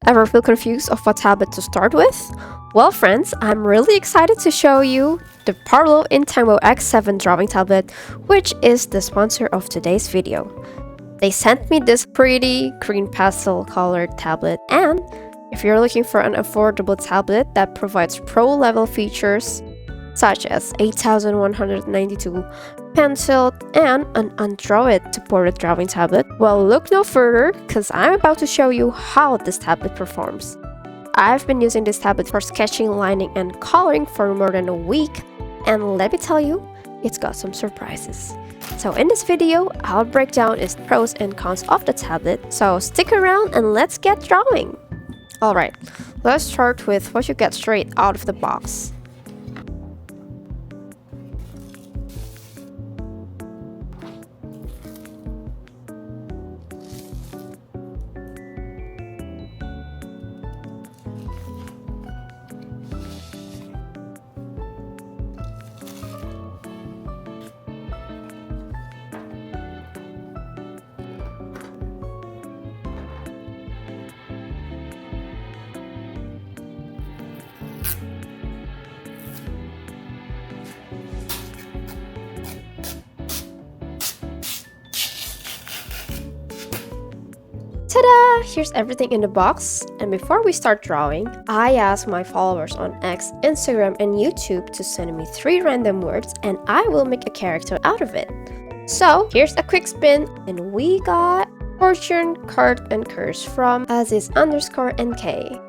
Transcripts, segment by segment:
Ever feel confused of what tablet to start with? Well friends, I'm really excited to show you the Parblo Intangbo X7 drawing tablet, which is the sponsor of today's video. They sent me this pretty green pastel colored tablet, and if you're looking for an affordable tablet that provides pro-level features such as 8192 pencil and an Android-supported drawing tablet, well, look no further because I'm about to show you how this tablet performs. I've been using this tablet for sketching, lining, and coloring for more than a week, and let me tell you, it's got some surprises. So in this video, I'll break down its pros and cons of the tablet, so stick around and let's get drawing! Alright, let's start with what you get straight out of the box. Ta-da! Here's everything in the box, and before we start drawing, I asked my followers on X, Instagram, and YouTube to send me 3 random words and I will make a character out of it. So here's a quick spin, and we got fortune, card, and curse from Aziz_NK.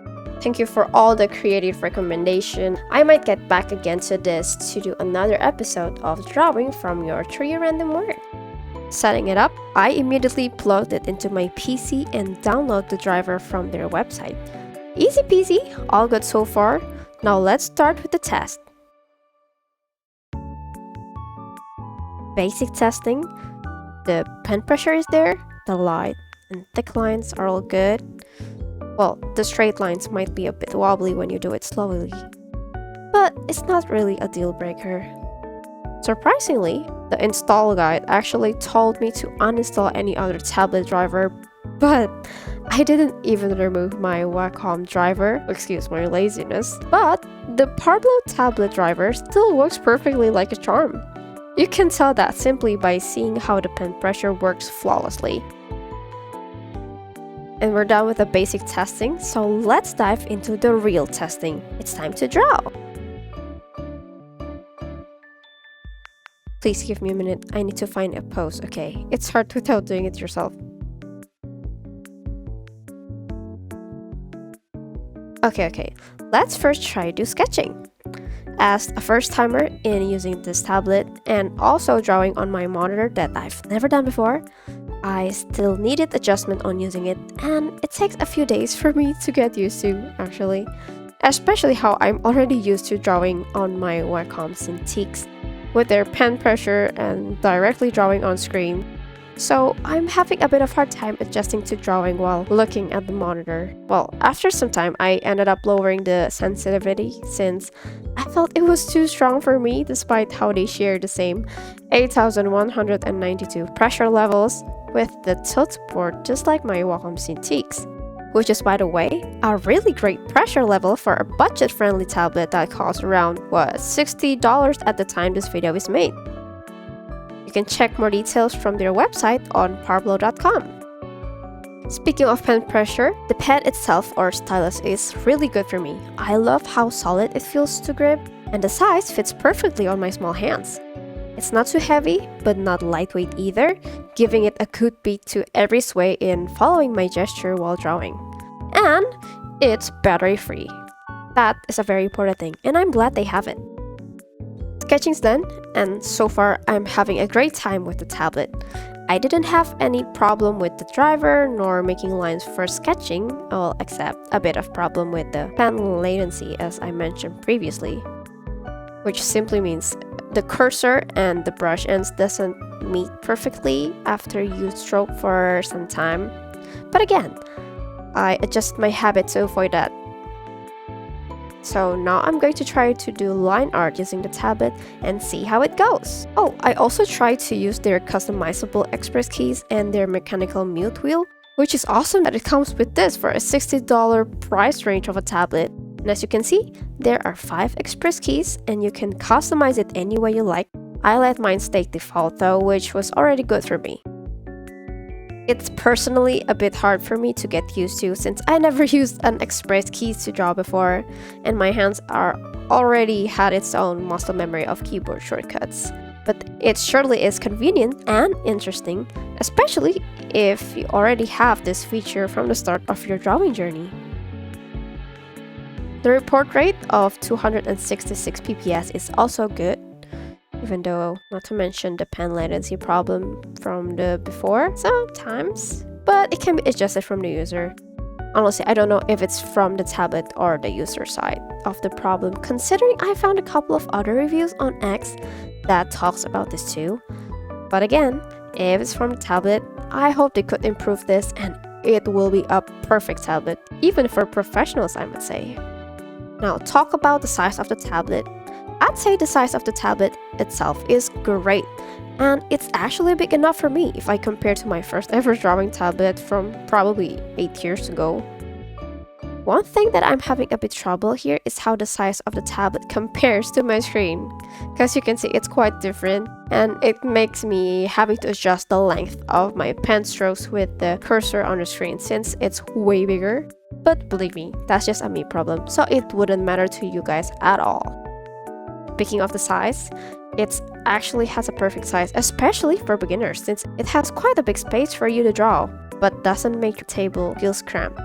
Thank you for all the creative recommendation. I might get back again to this to do another episode of drawing from your 3 random words. Setting it up, I immediately plugged it into my PC and download the driver from their website. Easy peasy, all good so far. Now let's start with the test. Basic testing. The pen pressure is there, the light and thick lines are all good. Well, the straight lines might be a bit wobbly when you do it slowly, but it's not really a deal breaker. Surprisingly, the install guide actually told me to uninstall any other tablet driver, but I didn't even remove my Wacom driver, excuse my laziness, but the Parblo tablet driver still works perfectly like a charm. You can tell that simply by seeing how the pen pressure works flawlessly. And we're done with the basic testing, so let's dive into the real testing. It's time to draw! Please give me a minute, I need to find a pose, okay? It's hard without doing it yourself. Okay, let's first try do sketching. As a first timer in using this tablet and also drawing on my monitor that I've never done before, I still needed adjustment on using it, and it takes a few days for me to get used to, actually. Especially how I'm already used to drawing on my Wacom Cintiqs with their pen pressure and directly drawing on screen. So I'm having a bit of hard time adjusting to drawing while looking at the monitor. Well, after some time, I ended up lowering the sensitivity since I felt it was too strong for me despite how they share the same 8192 pressure levels with the tilt support just like my Wacom Cintiqs, which is, by the way, a really great pressure level for a budget-friendly tablet that costs around, $60 at the time this video is made. You can check more details from their website on parblo.com. Speaking of pen pressure, the pen itself or stylus is really good for me. I love how solid it feels to grip, and the size fits perfectly on my small hands. It's not too heavy, but not lightweight either, giving it a good beat to every sway in following my gesture while drawing. And it's battery free. That is a very important thing, and I'm glad they have it. Sketching's done, and so far I'm having a great time with the tablet. I didn't have any problem with the driver nor making lines for sketching, well, except a bit of problem with the pen latency as I mentioned previously, which simply means the cursor and the brush ends doesn't meet perfectly after you stroke for some time. But again, I adjust my habit to avoid that. So now I'm going to try to do line art using the tablet and see how it goes. Oh, I also tried to use their customizable express keys and their mechanical mute wheel, which is awesome that it comes with this for a $60 price range of a tablet. And as you can see, there are 5 express keys and you can customize it any way you like. I let mine stay default though, which was already good for me. It's personally a bit hard for me to get used to since I never used an express keys to draw before, and my hands are already had its own muscle memory of keyboard shortcuts. But it surely is convenient and interesting, especially if you already have this feature from the start of your drawing journey. The report rate of 266 pps is also good, even though not to mention the pen latency problem from the before sometimes, but it can be adjusted from the user. Honestly, I don't know if it's from the tablet or the user side of the problem, considering I found a couple of other reviews on X that talks about this too. But again, if it's from the tablet, I hope they could improve this and it will be a perfect tablet, even for professionals, I would say. Now, talk about the size of the tablet. I'd say the size of the tablet itself is great, and it's actually big enough for me if I compare to my first ever drawing tablet from probably 8 years ago. One thing that I'm having a bit trouble here is how the size of the tablet compares to my screen, because you can see it's quite different, and it makes me having to adjust the length of my pen strokes with the cursor on the screen since it's way bigger. But believe me, that's just a me problem, so it wouldn't matter to you guys at all. Speaking of the size, it actually has a perfect size, especially for beginners, since it has quite a big space for you to draw, but doesn't make your table feel cramped.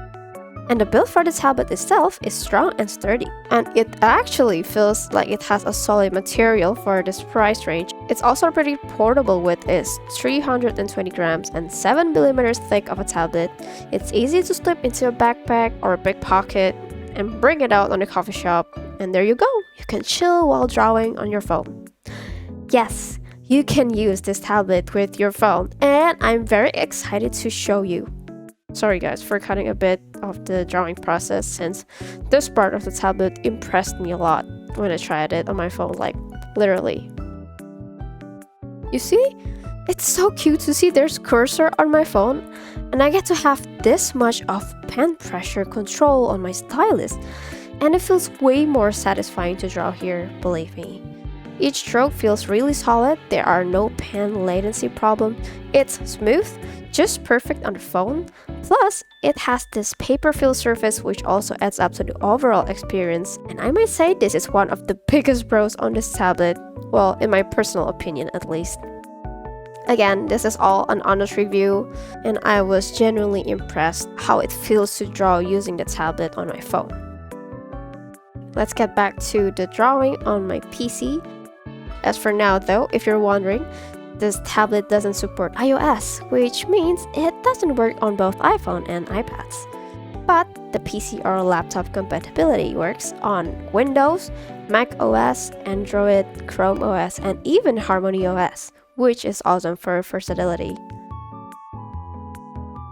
And the build for the tablet itself is strong and sturdy, and it actually feels like it has a solid material for this price range. It's also pretty portable with its 320 grams and 7mm thick of a tablet. It's easy to slip into a backpack or a big pocket and bring it out on a coffee shop, and there you go, you can chill while drawing on your phone. Yes, you can use this tablet with your phone, and I'm very excited to show you. Sorry guys for cutting a bit of the drawing process, since this part of the tablet impressed me a lot when I tried it on my phone, like literally. You see? It's so cute to see there's cursor on my phone, and I get to have this much of pen pressure control on my stylus, and it feels way more satisfying to draw here, believe me. Each stroke feels really solid, there are no pen latency problem, it's smooth, just perfect on the phone, plus it has this paper feel surface which also adds up to the overall experience, and I might say this is one of the biggest pros on this tablet, well, in my personal opinion at least. Again, this is all an honest review, and I was genuinely impressed how it feels to draw using the tablet on my phone. Let's get back to the drawing on my PC. As for now though, if you're wondering, this tablet doesn't support iOS, which means it doesn't work on both iPhone and iPads. But the PC or laptop compatibility works on Windows, Mac OS, Android, Chrome OS, and even Harmony OS, which is awesome for versatility.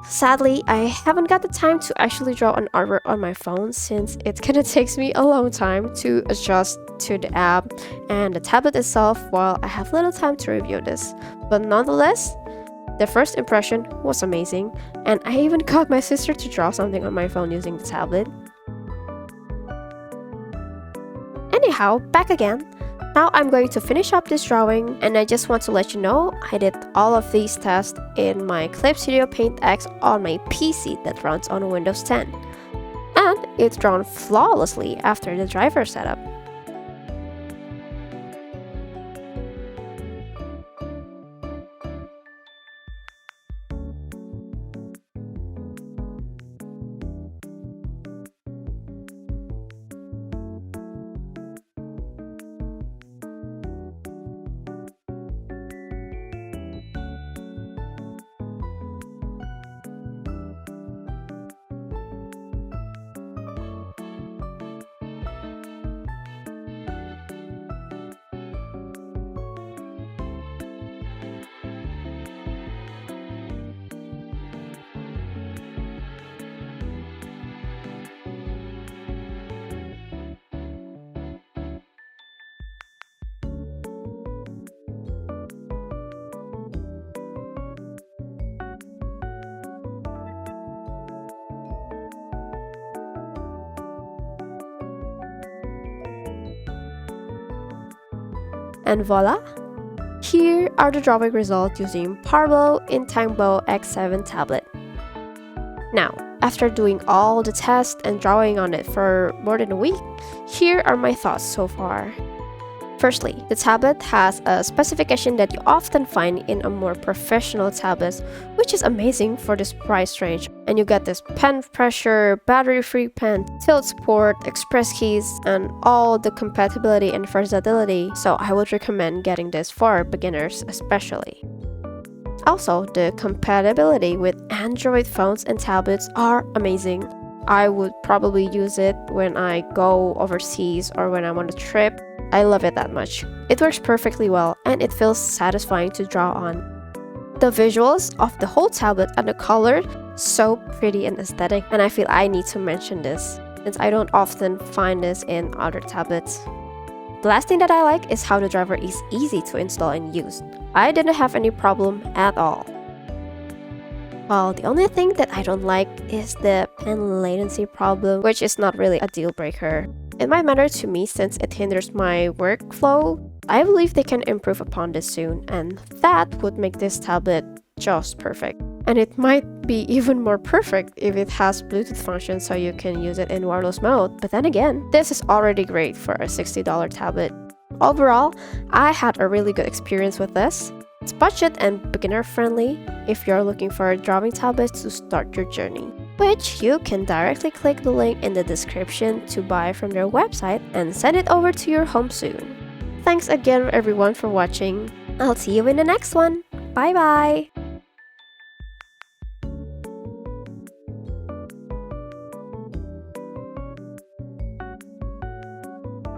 Sadly, I haven't got the time to actually draw an artwork on my phone since it kinda takes me a long time to adjust to the app and the tablet itself while I have little time to review this. But nonetheless, the first impression was amazing, and I even got my sister to draw something on my phone using the tablet. Anyhow, back again. Now I'm going to finish up this drawing, and I just want to let you know I did all of these tests in my Clip Studio Paint X on my PC that runs on Windows 10. And it's drawn flawlessly after the driver setup. And voila! Here are the drawing results using Parblo Intangbo X7 tablet. Now, after doing all the tests and drawing on it for more than a week, here are my thoughts so far. Firstly, the tablet has a specification that you often find in a more professional tablets, which is amazing for this price range. And you get this pen pressure, battery-free pen, tilt support, express keys, and all the compatibility and versatility, so I would recommend getting this for beginners especially. Also, the compatibility with Android phones and tablets are amazing. I would probably use it when I go overseas or when I'm on a trip. I love it that much. It works perfectly well and it feels satisfying to draw on. The visuals of the whole tablet and the color, so pretty and aesthetic, and I feel I need to mention this since I don't often find this in other tablets. The last thing that I like is how the driver is easy to install and use. I didn't have any problem at all. Well, the only thing that I don't like is the pen latency problem, which is not really a deal breaker. It might matter to me since it hinders my workflow. I believe they can improve upon this soon, and that would make this tablet just perfect. And it might be even more perfect if it has Bluetooth function so you can use it in wireless mode. But then again, this is already great for a $60 tablet. Overall, I had a really good experience with this. It's budget and beginner friendly if you're looking for a drawing tablet to start your journey, which you can directly click the link in the description to buy from their website and send it over to your home soon. Thanks again everyone for watching. I'll see you in the next one. Bye bye!